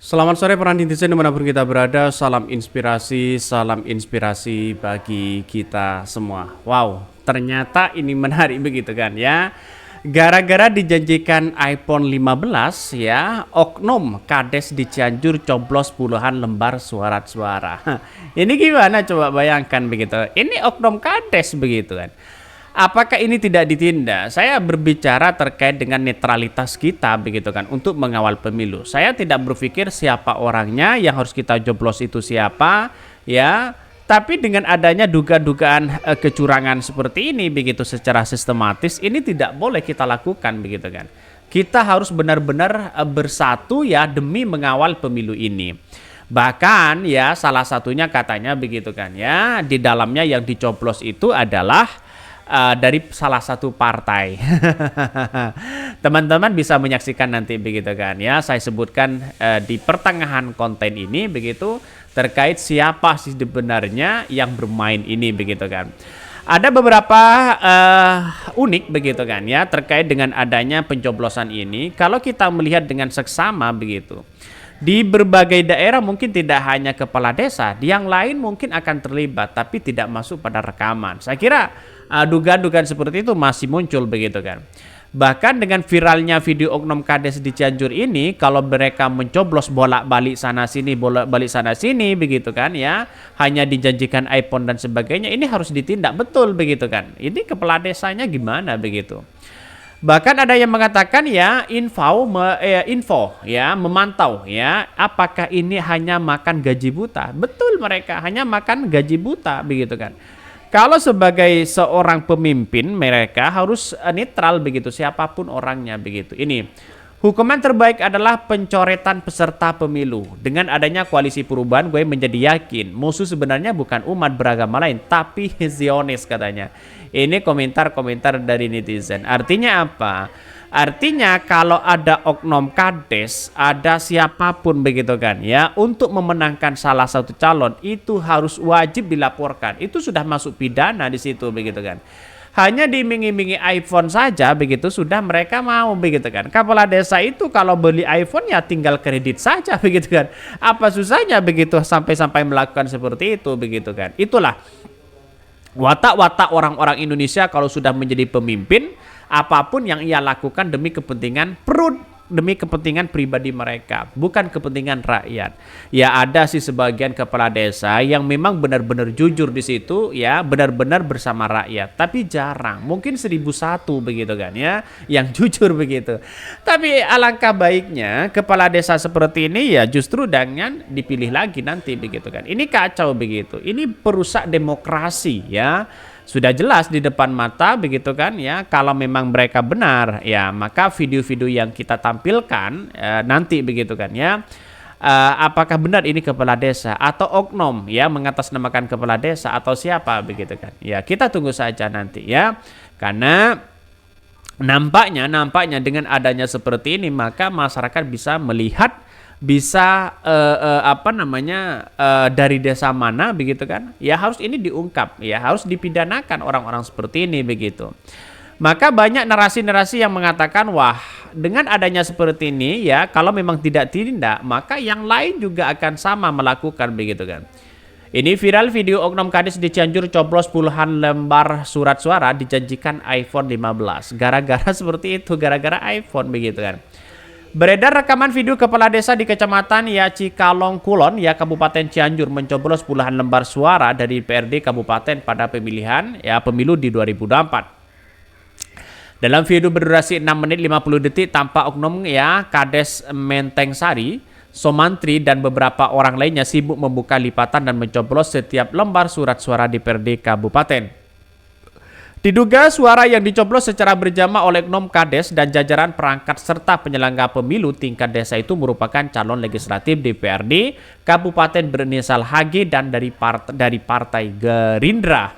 Selamat sore para netizen dimanapun kita berada. Salam inspirasi bagi kita semua. Wow, ternyata ini menarik begitu kan ya. Gara-gara dijanjikan iPhone 15 ya, oknum Kades di Cianjur coblos puluhan lembar surat suara. Ini gimana coba bayangkan begitu. Ini oknum Kades begitu kan. Apakah ini tidak ditindak? Saya berbicara terkait dengan netralitas kita begitu kan untuk mengawal pemilu. Saya tidak berpikir siapa orangnya yang harus kita joblos itu siapa ya. Tapi dengan adanya dugaan kecurangan seperti ini begitu secara sistematis ini tidak boleh kita lakukan begitu kan. Kita harus benar-benar bersatu ya demi mengawal pemilu ini. Bahkan ya salah satunya katanya begitu kan ya di dalamnya yang dicoblos itu adalah dari salah satu partai. Teman-teman bisa menyaksikan nanti begitu kan ya. Saya sebutkan di pertengahan konten ini begitu terkait siapa sih sebenarnya yang bermain ini begitu kan. Ada beberapa unik begitu kan ya terkait dengan adanya pencoblosan ini. Kalau kita melihat dengan seksama begitu. Di berbagai daerah mungkin tidak hanya kepala desa, yang lain mungkin akan terlibat tapi tidak masuk pada rekaman. Saya kira dugaan-dugaan seperti itu masih muncul begitu kan. Bahkan dengan viralnya video oknum Kades di Cianjur ini, kalau mereka mencoblos bolak-balik sana sini, bolak-balik sana sini begitu kan ya, hanya dijanjikan iPhone dan sebagainya, ini harus ditindak betul begitu kan. Ini kepala desanya gimana begitu. Bahkan ada yang mengatakan ya info ya memantau ya apakah ini hanya makan gaji buta. Betul mereka hanya makan gaji buta begitu kan. Kalau sebagai seorang pemimpin mereka harus netral begitu siapapun orangnya begitu. Ini hukuman terbaik adalah pencoretan peserta pemilu. Dengan adanya koalisi perubahan gue menjadi yakin musuh sebenarnya bukan umat beragama lain tapi Zionis katanya. Ini komentar-komentar dari netizen. Artinya apa? Artinya kalau ada oknum Kades, ada siapapun begitu kan ya, untuk memenangkan salah satu calon itu harus wajib dilaporkan. Itu sudah masuk pidana di situ begitu kan. Hanya diiming-imingi iPhone saja begitu sudah mereka mau begitu kan. Kepala desa itu kalau beli iPhone ya tinggal kredit saja begitu kan. Apa susahnya begitu sampai melakukan seperti itu begitu kan. Itulah watak-watak orang-orang Indonesia kalau sudah menjadi pemimpin, apapun yang ia lakukan demi kepentingan perut, demi kepentingan pribadi mereka, bukan kepentingan rakyat. Ya ada sih sebagian kepala desa yang memang benar-benar jujur di situ, ya benar-benar bersama rakyat. Tapi jarang, mungkin 1001 begitu kan ya, yang jujur begitu. Tapi alangkah baiknya kepala desa seperti ini ya justru dengan dipilih lagi nanti begitu kan. Ini kacau begitu, ini perusak demokrasi ya. Sudah jelas di depan mata begitu kan ya, kalau memang mereka benar ya maka video-video yang kita tampilkan nanti begitu kan ya, apakah benar ini kepala desa atau oknum ya mengatasnamakan kepala desa atau siapa begitu kan ya, kita tunggu saja nanti ya. Karena nampaknya dengan adanya seperti ini maka masyarakat bisa melihat bisa dari desa mana begitu kan ya, harus ini diungkap ya, harus dipidanakan orang-orang seperti ini begitu. Maka banyak narasi-narasi yang mengatakan wah dengan adanya seperti ini ya kalau memang tidak tindak maka yang lain juga akan sama melakukan begitu kan. Ini viral video oknum Kades di Cianjur coblos puluhan lembar surat suara dijanjikan iPhone 15. Gara-gara seperti itu, gara-gara iPhone begitu kan. Beredar rekaman video kepala desa di Kecamatan ya Cikalong Kulon ya Kabupaten Cianjur mencoblos puluhan lembar suara dari PRD Kabupaten pada pemilihan ya pemilu di 2024. Dalam video berdurasi 6 menit 50 detik tampak oknum ya Kades Menteng Sari, Somantri dan beberapa orang lainnya sibuk membuka lipatan dan mencoblos setiap lembar surat suara di PRD Kabupaten. Diduga suara yang dicoblos secara berjamaah oleh oknum Kades dan jajaran perangkat serta penyelenggara pemilu tingkat desa itu merupakan calon legislatif DPRD Kabupaten berinisial HG dan dari Partai Gerindra.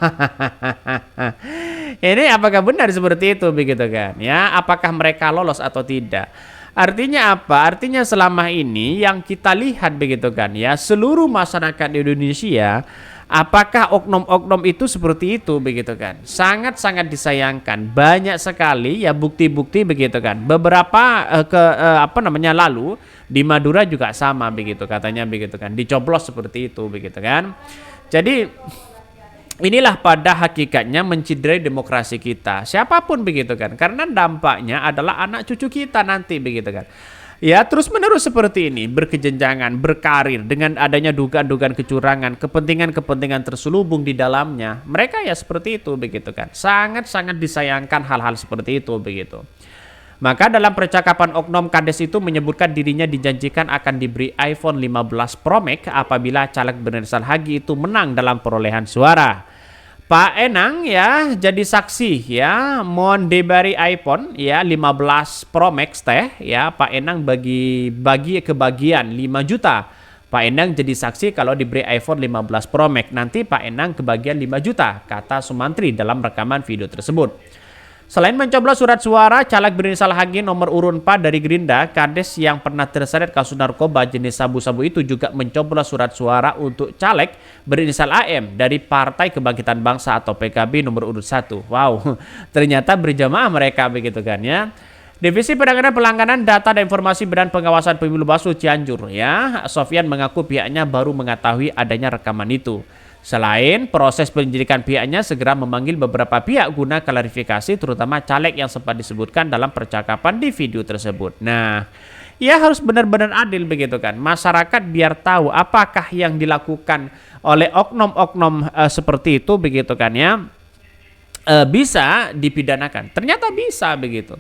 Ini apakah benar seperti itu begitu kan? Ya, apakah mereka lolos atau tidak? Artinya apa? Artinya selama ini yang kita lihat begitu kan ya, seluruh masyarakat Indonesia Apakah oknum-oknum itu seperti itu begitu kan? Sangat-sangat disayangkan. Banyak sekali ya bukti-bukti begitu kan. Beberapa lalu di Madura juga sama begitu katanya begitu kan. Dicoblos seperti itu begitu kan. Jadi inilah pada hakikatnya menciderai demokrasi kita. Siapapun begitu kan. Karena dampaknya adalah anak cucu kita nanti begitu kan. Ya, terus-menerus seperti ini, berkejenjangan, berkarir, dengan adanya dugaan-dugaan kecurangan, kepentingan-kepentingan terselubung di dalamnya. Mereka ya seperti itu, begitu kan. Sangat-sangat disayangkan hal-hal seperti itu, begitu. Maka dalam percakapan oknum Kades itu menyebutkan dirinya dijanjikan akan diberi iPhone 15 Pro Max apabila caleg berinisial Hagi itu menang dalam perolehan suara. Pak Enang ya jadi saksi ya, mohon diberi iPhone ya 15 Pro Max teh ya, Pak Enang bagi kebagian 5 juta. Pak Enang jadi saksi kalau diberi iPhone 15 Pro Max nanti Pak Enang kebagian 5 juta, kata Sumantri dalam rekaman video tersebut. Selain mencoblos surat suara, caleg berinisial Hagi nomor urut 4 dari Gerindra, Kades yang pernah terseret kasus narkoba jenis sabu-sabu itu juga mencoblos surat suara untuk caleg berinisial AM dari Partai Kebangkitan Bangsa atau PKB nomor urut 1. Wow, ternyata berjamaah mereka begitu kan ya. Divisi Penanganan Pelanggaran Data dan Informasi Badan Pengawasan Pemilu Bawaslu Cianjur ya, Sofyan mengaku pihaknya baru mengetahui adanya rekaman itu. Selain proses penyelidikan pihaknya segera memanggil beberapa pihak guna klarifikasi terutama caleg yang sempat disebutkan dalam percakapan di video tersebut. Nah, ya harus benar-benar adil begitu kan. Masyarakat biar tahu apakah yang dilakukan oleh oknum-oknum seperti itu begitu kan ya. Bisa dipidanakan. Ternyata bisa begitu.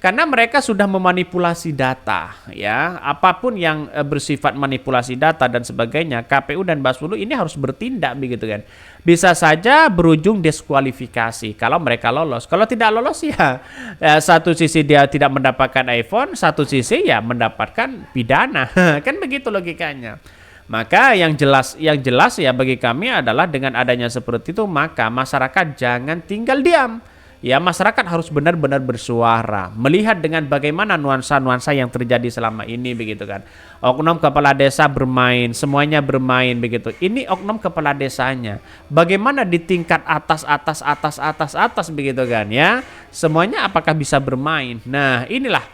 Karena mereka sudah memanipulasi data ya, apapun yang bersifat manipulasi data dan sebagainya, KPU dan Bawaslu ini harus bertindak begitu kan. Bisa saja berujung diskualifikasi kalau mereka lolos. Kalau tidak lolos ya, satu sisi dia tidak mendapatkan iPhone, satu sisi ya mendapatkan pidana. Kan begitu logikanya. Maka yang jelas ya bagi kami adalah dengan adanya seperti itu maka masyarakat jangan tinggal diam. Ya, masyarakat harus benar-benar bersuara, melihat dengan bagaimana nuansa-nuansa yang terjadi selama ini begitu kan. Oknum kepala desa bermain, semuanya bermain begitu. Ini oknum kepala desanya. Bagaimana di tingkat atas begitu kan ya. Semuanya apakah bisa bermain? Nah, inilah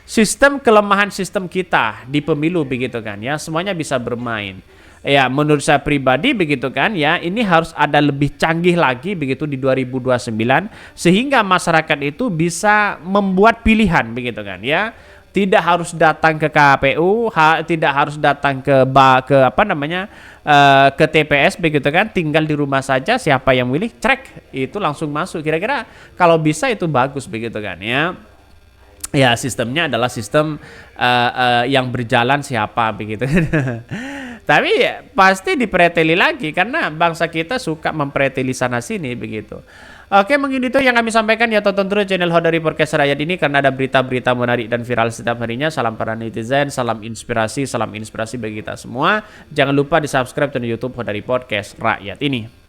sistem kelemahan sistem kita di pemilu begitu kan ya. Semuanya bisa bermain. Ya, menurut saya pribadi begitu kan ya, ini harus ada lebih canggih lagi begitu di 2029 sehingga masyarakat itu bisa membuat pilihan begitu kan ya. Tidak harus datang ke KPU, tidak harus datang ke ke TPS begitu kan, tinggal di rumah saja siapa yang milih, trek itu langsung masuk. Kira-kira kalau bisa itu bagus begitu kan ya. Ya, sistemnya adalah sistem yang berjalan siapa begitu. Tapi ya, pasti dipreteli lagi karena bangsa kita suka mempreteli sana sini begitu. Oke, mungkin itu yang kami sampaikan ya. Tonton terus channel Hodari Podcast Rakyat ini karena ada berita-berita menarik dan viral setiap harinya. Salam para netizen, salam inspirasi bagi kita semua. Jangan lupa di subscribe channel YouTube Hodari Podcast Rakyat ini.